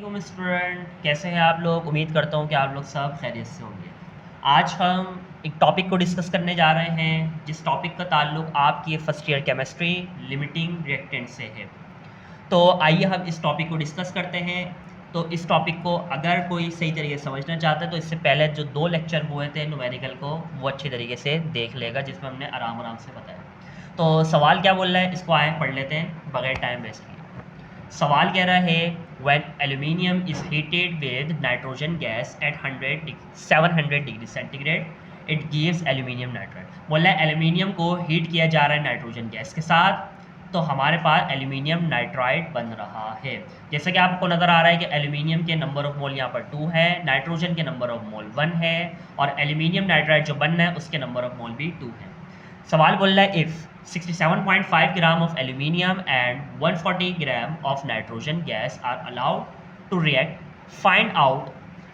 वालेकुम स्टूडेंट, कैसे हैं आप लोग। उम्मीद करता हूँ कि आप लोग सब खैरियत से होंगे। आज हम एक टॉपिक को डिस्कस करने जा रहे हैं जिस टॉपिक का ताल्लुक आपकी first year chemistry limiting reactant से है। तो आइए हम इस टॉपिक को डिस्कस करते हैं। तो इस टॉपिक को अगर कोई सही तरीके से समझना चाहता है तो इससे पहले जो 2 लेक्चर हुए थे न्यूमेरिकल को वो अच्छी तरीके से देख लेगा, जिसमें हमने आराम आराम से बताया। तो सवाल क्या बोल रहा है, इसको आए पढ़ लेते हैं बगैर टाइम वेस्ट किए। सवाल कह रहा है when aluminium is heated with nitrogen gas at 700 degree centigrade it gives aluminium nitrate। बोल रहा है एल्यूमिनियम को हीट किया जा रहा है नाइट्रोजन गैस के साथ, तो हमारे पास एल्यूमिनियम नाइट्राइड बन रहा है। जैसे कि आपको नज़र आ रहा है कि एल्यूमिनियम के नंबर ऑफ मोल यहाँ पर 2 है, नाइट्रोजन के नंबर ऑफ मोल 1 है और एल्यूमिनियम नाइट्राइड जो बनना है उसके नंबर ऑफ मोल भी 2 है। सवाल बोल रहा है if 67.5 gram of aluminium and 140 gram of nitrogen gas are allowed to react, find out.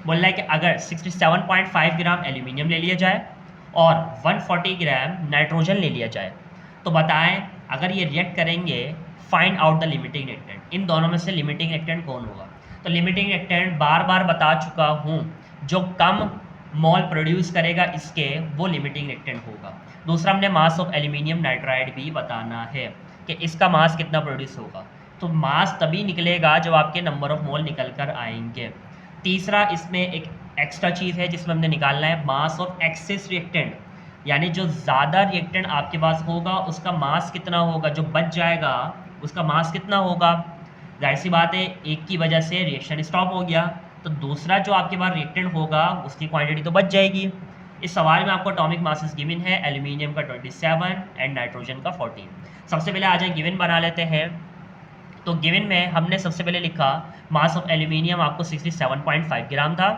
बोल रहा है कि अगर 67.5 ग्राम एल्यूमिनियम ले लिया जाए और 140 ग्राम नाइट्रोजन ले लिया जाए तो बताएं अगर ये रिएक्ट करेंगे find out the limiting reactant. इन दोनों में से लिमिटिंग रिएक्टेंट कौन होगा। तो लिमिटिंग रिएक्टेंट बार बार बता चुका हूँ, जो कम मॉल प्रोड्यूस करेगा इसके वो लिमिटिंग रिएक्टेंट होगा। दूसरा हमने मास ऑफ एल्यूमिनियम नाइट्राइड भी बताना है कि इसका मास कितना प्रोड्यूस होगा। तो मास तभी निकलेगा जब आपके नंबर ऑफ मोल निकल कर आएंगे। तीसरा इसमें एक एक्स्ट्रा चीज़ है जिसमें हमने निकालना है मास ऑफ एक्सेस रिएक्टेंट, यानी जो ज़्यादा रिएक्टेंट आपके पास होगा उसका मास कितना होगा, जो बच जाएगा उसका मास कितना होगा। जाहिर सी बात है एक की वजह से रिएक्शन स्टॉप हो गया तो दूसरा जो आपके पास रिएक्टेंट होगा उसकी क्वांटिटी तो बच जाएगी। इस सवाल में आपको एटॉमिक मासेस गिवन है एल्यूमिनियम का 27 एंड नाइट्रोजन का 14। सबसे पहले आ जाए गिवन बना लेते हैं। तो गिवन में हमने सबसे पहले लिखा मास ऑफ एल्यूमिनियम आपको 67.5 ग्राम था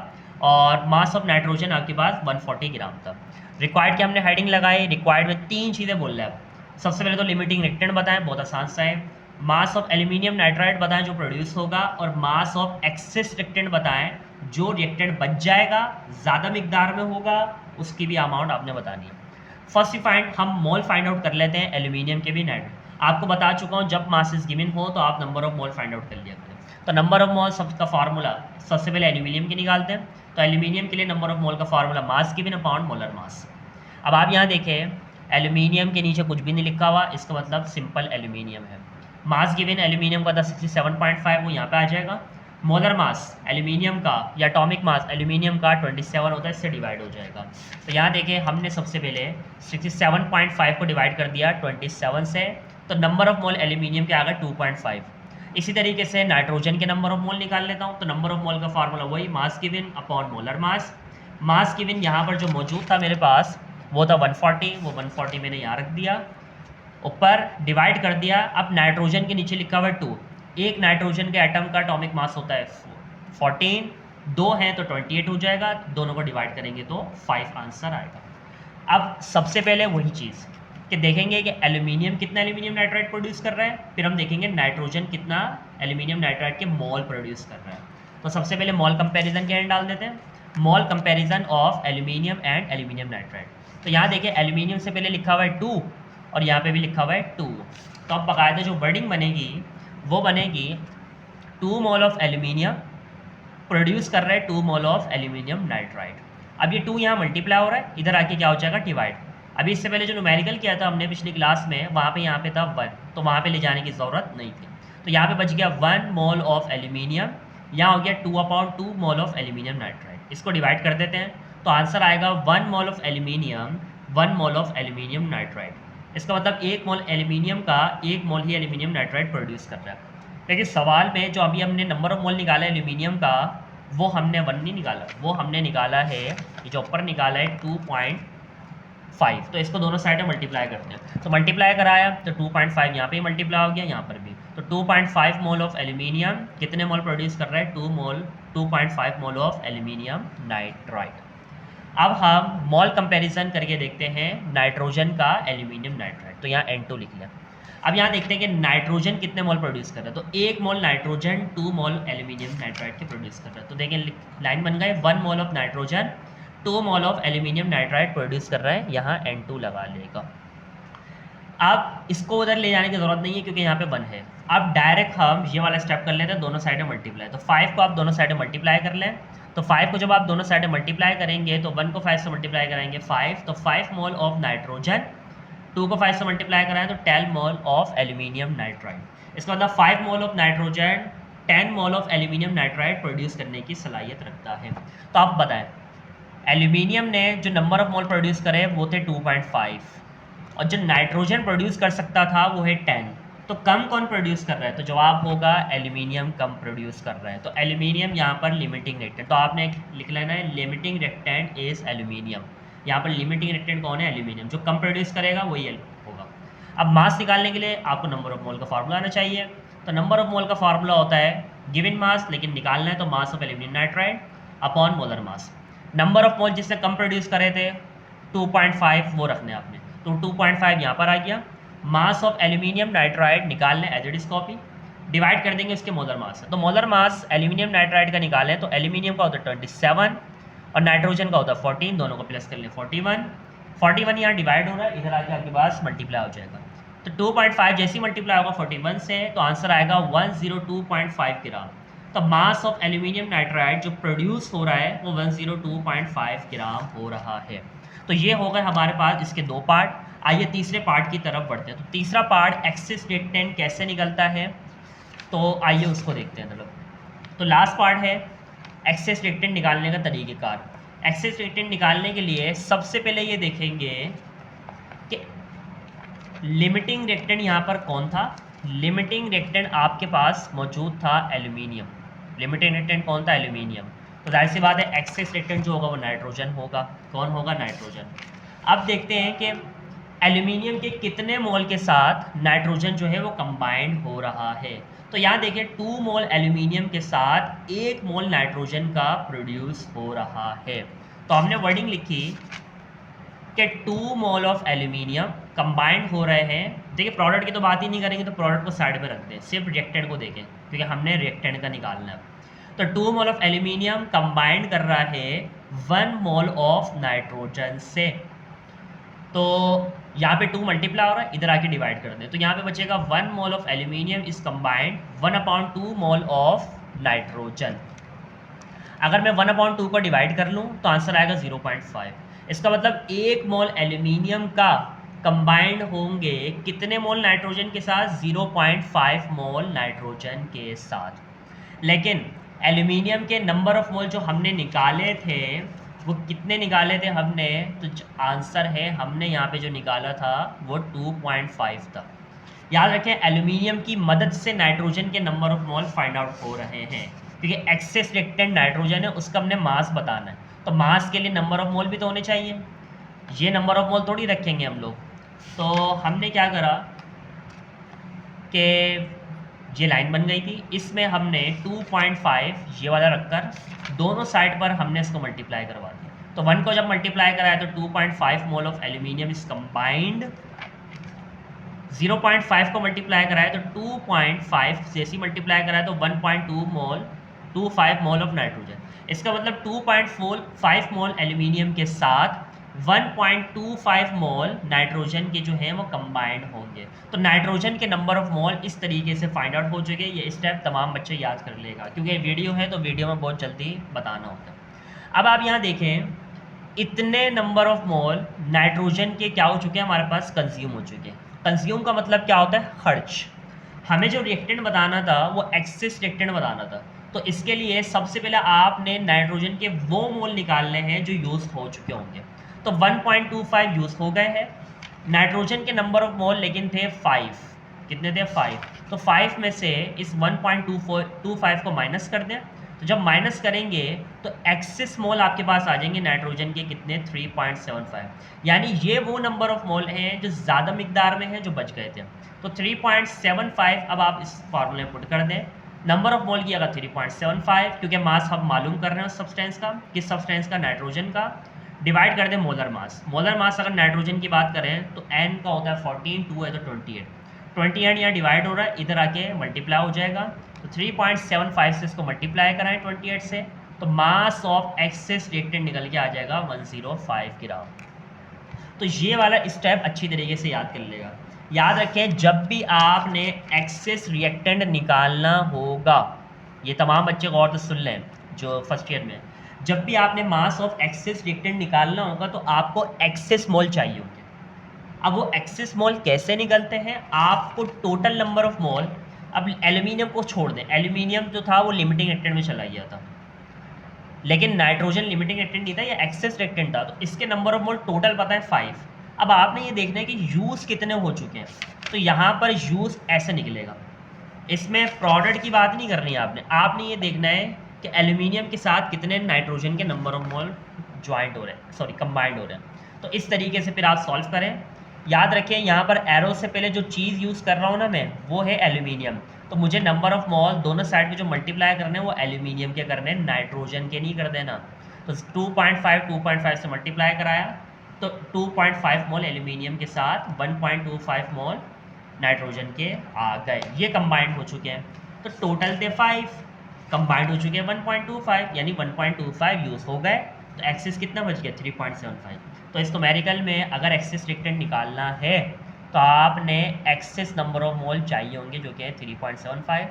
और मास ऑफ नाइट्रोजन आपके पास 140 ग्राम था। रिक्वायर्ड की हमने हेडिंग लगाई। रिक्वायर्ड में 3 चीज़ें बोल रहा है। सबसे पहले तो लिमिटिंग रिएक्टेंट बताएं, बहुत आसान सा है। मास ऑफ एल्यूमिनियम नाइट्राइड बताएं जो प्रोड्यूस होगा, और मास ऑफ एक्सेस रिएक्टेंट बताएं जो रिएक्टेंट बच जाएगा ज़्यादा मिकदार में होगा उसकी भी अमाउंट आपने बतानी है। फर्स्ट ही फाइंड हम मोल फाइंड आउट कर लेते हैं एल्यूमिनियम के भी नाइट्राइड। आपको बता चुका हूँ जब मासेस गिवन हो तो आप number of mole find out कर लिया करें। तो नंबर ऑफ मोल सबका फार्मूला सबसे पहले एल्यूमिनियम के निकालते हैं। तो एल्यूमिनियम के लिए नंबर ऑफ मोल का formula mass given upon molar mass. अब आप यहाँ देखें एल्यूमिनियम के नीचे कुछ भी नहीं लिखा हुआ, इसका मतलब सिंपल एल्यूमिनियम है। मास गिवन एल्यूमिनियम का था 67.5, वो यहाँ पे आ जाएगा। मोलर मास एल्यूमिनियम का या एटॉमिक मास एल्यूमिनियम का 27 होता है, इससे डिवाइड हो जाएगा। तो यहाँ देखें हमने सबसे पहले 67.5 को डिवाइड कर दिया 27 से, तो नंबर ऑफ मोल एल्यूमिनियम के आ गए 2.5। इसी तरीके से नाइट्रोजन के नंबर ऑफ मोल निकाल लेता हूँ। तो नंबर ऑफ मोल का फार्मूला वही mass given upon molar mass. Mass given यहाँ पर जो मौजूद था मेरे पास वो था 140, वो 140 मैंने यहाँ रख दिया, ऊपर डिवाइड कर दिया। अब नाइट्रोजन के नीचे लिखा हुआ 2। एक नाइट्रोजन के एटम का एटॉमिक मास होता है 14, 2 हैं तो 28 हो जाएगा, दोनों को डिवाइड करेंगे तो 5 आंसर आएगा। अब सबसे पहले वही चीज़ कि देखेंगे कि एल्यूमिनियम कितना एल्यूमिनियम नाइट्राइड प्रोड्यूस कर रहा है, फिर हम देखेंगे नाइट्रोजन कितना एल्यूमिनियम नाइट्राइड के मोल प्रोड्यूस कर रहा है। तो सबसे पहले मोल कंपेरिजन के एंड डाल देते हैं, mole comparison of aluminium and aluminium nitride. तो यहाँ देखिए एल्यूमिनियम से पहले लिखा हुआ है 2 और यहाँ पे भी लिखा हुआ है 2। तो अब बाकायदा जो वर्डिंग बनेगी वो बनेगी 2 मोल ऑफ एल्यूमिनियम प्रोड्यूस कर रहा है 2 मोल ऑफ एल्यूमिनियम नाइट्राइड। अब ये 2 यहाँ मल्टीप्लाई हो रहा है, इधर आके क्या हो जाएगा डिवाइड। अभी इससे पहले जो न्यूमेरिकल किया था हमने पिछली क्लास में वहाँ पे यहाँ पे था 1, तो वहाँ पे ले जाने की ज़रूरत नहीं थी। तो यहाँ पे बच गया 1 मोल ऑफ एल्यूमिनियम, यहाँ हो गया 2/2 मोल ऑफ एल्यूमिनियम नाइट्राइड। इसको डिवाइड कर देते हैं तो आंसर आएगा 1 mole of aluminium 1 mole of aluminium nitride. इसका मतलब 1 मोल एल्यूमिनियम का 1 मोल ही एल्यूमिनियम नाइट्राइड प्रोड्यूस कर रहा है। लेकिन सवाल में जो अभी हमने नंबर ऑफ मोल निकाला है एल्यूमिनियम का वो हमने 1 नहीं निकाला, वो हमने निकाला है ये जो ऊपर निकाला है 2.5। तो इसको दोनों साइड में मल्टीप्लाई करते हैं। तो मल्टीप्लाई कराया तो 2.5 यहाँ पे मल्टीप्लाई हो गया, यहाँ पर भी। तो 2.5 मोल ऑफ एल्यूमिनियम कितने मोल प्रोड्यूस कर रहा है 2.5 मोल ऑफ एल्यूमिनियम नाइट्राइड। अब हम मोल कंपैरिजन करके देखते हैं नाइट्रोजन का एल्यूमिनियम नाइट्राइड। तो यहाँ N2 लिख लिया। अब यहाँ देखते हैं कि नाइट्रोजन कितने मोल प्रोड्यूस कर रहा है। तो 1 मोल नाइट्रोजन 2 मोल एल्यूमिनियम नाइट्राइड के प्रोड्यूस कर रहा है। तो देखिए लाइन बन गए 1 mole of nitrogen 2 mole of aluminium nitride produce कर रहा है, यहाँ N2 लगा लेगा। अब इसको उधर ले जाने की ज़रूरत नहीं है क्योंकि यहाँ पे 1 है, अब डायरेक्ट हम ये वाला स्टेप कर लेते हैं, दोनों साइडें मल्टीप्लाई। तो 5 को आप दोनों साइडें मल्टीप्लाई कर लें। तो 5 को जब आप दोनों साइडें मल्टीप्लाई करेंगे तो 1 को 5 से मल्टीप्लाई करेंगे 5, तो 5 मोल ऑफ नाइट्रोजन, 2 को 5 से मल्टीप्लाई कराएं तो 10 मोल ऑफ एल्यूमिनियम नाइट्राइड। इसका मतलब 5 mole of nitrogen 10 mole of aluminium nitride produce करने की सलाहियत रखता है। तो आप बताएं, एल्यूमिनियम ने जो नंबर ऑफ मोल प्रोड्यूस करे वो थे 2.5, और जो नाइट्रोजन प्रोड्यूस कर सकता था वो है 10। तो कम कौन प्रोड्यूस कर रहा है? तो जवाब होगा एल्यूमिनियम कम प्रोड्यूस कर रहा है। तो एल्यूमिनियम यहाँ पर लिमिटिंग रिएक्टेंट, तो आपने लिख लेना है लिमिटिंग रिएक्टेंट इज एल्यूमिनियम। यहाँ पर लिमिटिंग रिएक्टेंट कौन है? एल्यूमिनियम। जो कम प्रोड्यूस करेगा वही होगा। अब मास निकालने के लिए आपको नंबर ऑफ मोल का फार्मूला आना चाहिए। तो नंबर ऑफ मोल का फार्मूला होता है गिवन मास, लेकिन निकालना है तो मास of aluminium nitride upon molar mass. Number of mole जिसने कम प्रोड्यूस करे थे 2.5 वो रखने आपने, तो 2.5 यहाँ पर आ गया। मास ऑफ एल्यूमिनियम नाइट्राइड निकालने as it is copy, divide कर देंगे इसके मोलर मास से। तो मोलर मास एल्यूमिनियम नाइट्राइड का निकालें तो एल्यूमिनियम का होता है 27 और नाइट्रोजन का होता है 14, दोनों को प्लस कर लें 41 यहाँ डिवाइड हो रहा है, इधर आके आपके पास मल्टीप्लाई हो जाएगा। तो 2.5 जैसे ही मल्टीप्लाई होगा 41 से तो आंसर आएगा 102.5 ग्राम। तो मास ऑफ एल्यूमिनियम नाइट्राइड जो प्रोड्यूस हो रहा है वो 102.5 ग्राम हो रहा है। तो ये हो गए हमारे पास इसके दो पार्ट। आइए तीसरे पार्ट की तरफ बढ़ते हैं। तो तीसरा पार्ट एक्सेस रिएक्टेंट कैसे निकलता है, तो आइए उसको देखते हैं। तो लास्ट पार्ट है एक्सेस रिएक्टेंट निकालने का तरीक़ेकार। एक्सेस रिएक्टेंट निकालने के लिए सबसे पहले ये देखेंगे कि लिमिटिंग रिएक्टेंट यहाँ पर कौन था। लिमिटिंग रिएक्टेंट आपके पास मौजूद था एल्यूमिनियम। लिमिटिंग रिएक्टेंट कौन था? एल्यूमिनियम। तो जाहिर सी बात है एक्सेस रिएक्टेंट जो होगा वो नाइट्रोजन होगा। कौन होगा? नाइट्रोजन। अब देखते हैं कि एल्यूमिनियम के कितने मोल के साथ नाइट्रोजन जो है वो कंबाइंड हो रहा है। तो यहाँ देखिए 2 मोल एल्यूमिनियम के साथ 1 मोल नाइट्रोजन का प्रोड्यूस हो रहा है। तो हमने वर्डिंग लिखी कि 2 मोल ऑफ एल्यूमिनियम कंबाइंड हो रहे हैं। देखिए प्रोडक्ट की तो बात ही नहीं करेंगे, तो प्रोडक्ट को साइड में रख दें, सिर्फ रिएक्टेंट को देखें क्योंकि हमने रिएक्टेंट का निकालना है। तो 2 मोल ऑफ एल्यूमिनियम कंबाइंड कर रहा है 1 मोल ऑफ नाइट्रोजन से। तो यहाँ पे 2 मल्टीप्लाई हो रहा है, इधर आके डिवाइड कर दें तो यहाँ पे बचेगा 1 mole of aluminium is combined 1/2 mole of nitrogen. अगर मैं 1/2 को डिवाइड कर लूँ तो आंसर आएगा 0.5। इसका मतलब 1 मोल एल्यूमिनियम का कंबाइंड होंगे कितने मोल नाइट्रोजन के साथ? 0.5 मोल नाइट्रोजन के साथ। लेकिन एल्यूमिनियम के नंबर ऑफ मोल जो हमने निकाले थे वो कितने निकाले थे हमने? तो आंसर है हमने यहाँ पे जो निकाला था वो 2.5 था। याद रखें एल्यूमिनियम की मदद से नाइट्रोजन के number of mole find out हो रहे हैं क्योंकि एक्सेस रिएक्टेंट नाइट्रोजन है, उसका हमने मास बताना है। तो मास के लिए नंबर ऑफ मोल भी तो होने चाहिए, ये नंबर ऑफ मोल थोड़ी रखेंगे हम लोग। तो हमने क्या करा कि ये लाइन बन गई थी, इसमें हमने 2.5 ये वाला रखकर दोनों साइड पर हमने इसको मल्टीप्लाई करवा दिया। तो 1 को जब मल्टीप्लाई कराया तो 2.5 mole of aluminium is combined, 0.5 को मल्टीप्लाई कराया तो 2.5 जैसी मल्टीप्लाई कराया तो 1.25 मोल ऑफ नाइट्रोजन। इसका मतलब 2.45 मोल एल्यूमिनियम के साथ 1.25 मोल नाइट्रोजन के जो हैं वो कंबाइंड होंगे। तो नाइट्रोजन के नंबर ऑफ मोल इस तरीके से फाइंड आउट हो चुके। ये स्टेप तमाम बच्चे याद कर लेगा क्योंकि वीडियो है तो वीडियो में बहुत जल्दी बताना होता है। अब आप यहाँ देखें इतने नंबर ऑफ मोल नाइट्रोजन के क्या हो चुके हैं हमारे पास? कंज्यूम हो चुके हैं। कंज्यूम का मतलब क्या होता है? खर्च। हमें जो रिएक्टेंट बताना था वो एक्सेस रिएक्टेंट बताना था। तो इसके लिए सबसे पहले आपने नाइट्रोजन के वो मोल निकालने हैं जो यूज़ हो चुके होंगे। तो 1.25 यूज़ हो गए हैं। नाइट्रोजन के नंबर ऑफ मोल लेकिन थे 5। कितने थे? 5। तो 5 में से इस 1.25 को माइनस कर दें। तो जब माइनस करेंगे तो एक्सेस मोल आपके पास आ जाएंगे नाइट्रोजन के कितने? 3.75। यानी ये वो नंबर ऑफ मोल हैं जो ज़्यादा मिकदार में हैं जो बच गए थे। तो 3.75 अब आप इस फार्मूले में पुट कर दें। नंबर ऑफ मोल की अगर 3.75 क्योंकि मास हम मालूम कर रहे हैं उस सब्सटेंस का, किस सब्सटेंस का? नाइट्रोजन का। डिवाइड कर दें मोलर मास। मोलर मास अगर नाइट्रोजन की बात करें तो n का होता है 14, 2 है तो 28 यहाँ डिवाइड हो रहा है, इधर आके मल्टीप्लाई हो जाएगा। तो 3.75 से इसको मल्टीप्लाई कराएं 28 से तो मास ऑफ एक्सेस रिएक्टेंट निकल के आ जाएगा 105 ग्राम। तो ये वाला स्टेप अच्छी तरीके से याद कर लेगा। याद रखें, जब भी आपने एक्सेस रिएक्टेंट निकालना होगा, ये तमाम बच्चे गौर से सुन लें जो फर्स्ट ईयर में, जब भी आपने मास ऑफ एक्सेस रिएक्टेंट निकालना होगा तो आपको एक्सेस मोल चाहिए होंगे। अब वो एक्सेस मोल कैसे निकलते हैं, आपको टोटल नंबर ऑफ मोल, अब एल्यूमिनियम को छोड़ दें, एल्यूमिनियम जो था वो लिमिटिंग रिएक्टेंट में चला गया था, लेकिन नाइट्रोजन लिमिटिंग रिएक्टेंट नहीं था, ये एक्सेस रिएक्टेंट था, तो इसके नंबर ऑफ मोल टोटल पता है 5। अब आपने ये देखना है कि यूज़ कितने हो चुके हैं, तो यहाँ पर यूज़ ऐसे निकलेगा। इसमें प्रोडक्ट की बात नहीं करनी है आपने ये देखना है कि एल्यूमिनियम के साथ कितने नाइट्रोजन के नंबर ऑफ मोल ज्वाइंट हो रहे हैं, सॉरी कंबाइंड हो रहे हैं। तो इस तरीके से फिर आप सॉल्व करें। याद रखें, यहाँ पर एरो से पहले जो चीज़ यूज़ कर रहा हूँ ना मैं, वो है एल्यूमिनियम, तो मुझे नंबर ऑफ मोल दोनों साइड में जो मल्टीप्लाई करने हैं वो एल्यूमिनियम के करने हैं, नाइट्रोजन के नहीं कर देना। तो 2.5 से मल्टीप्लाई कराया, तो 2.5 मोल एल्यूमिनियम के साथ 1.25 मोल नाइट्रोजन के आ गए, ये कंबाइंड हो चुके हैं। तो टोटल थे 5, कंबाइंड हो चुके हैं 1.25, यानी 1.25 यूज़ हो गए। तो एक्सेस कितना बच गया, 3.75। तो इस न्यूमेरिकल में अगर एक्सेस रिएक्टेंट निकालना है तो आपने एक्सेस नंबर ऑफ मोल चाहिए होंगे, जो कि है 3.75,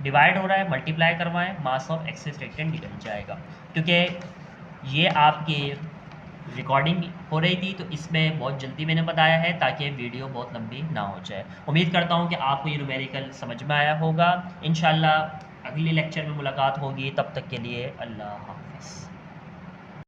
डिवाइड हो रहा है, मल्टीप्लाई करवाएं, मास ऑफ एक्सेस रिएक्टेंट निकल जाएगा। क्योंकि ये आपकी रिकॉर्डिंग हो रही थी तो इसमें बहुत जल्दी मैंने बताया है ताकि वीडियो बहुत लंबी ना हो जाए। उम्मीद करता हूँ कि आपको ये न्यूमेरिकल समझ में आया होगा। इंशाल्लाह अगले लेक्चर में मुलाकात होगी, तब तक के लिए अल्लाह हाफ़िज़।